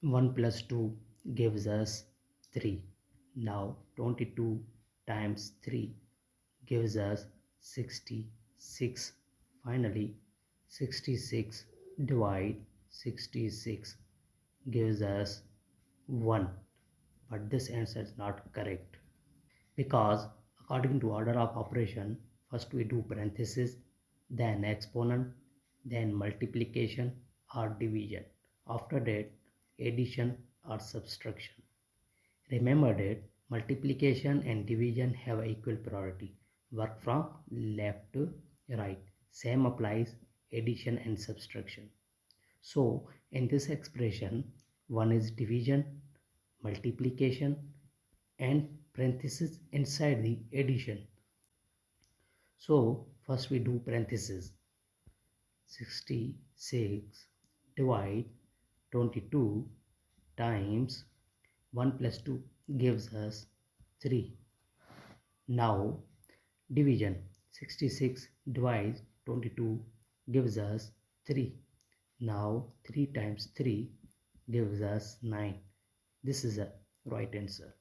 1 plus 2 gives us 3. Now 22 times 3 gives us 66. Finally 66 divide 66 gives us 1. But this answer is not correct, because according to order of operation, first we do parenthesis, then exponent, then multiplication or division. After that, addition or subtraction. Remember that multiplication and division have equal priority. Work from left to right. Same applies addition and subtraction. So in this expression, one is division, multiplication, and parenthesis inside the addition. So first we do parenthesis. 66 divide 22 times 1 plus 2 gives us 3. Now division. 66 divides 22 gives us 3. Now 3 times 3 gives us 9. This is a right answer.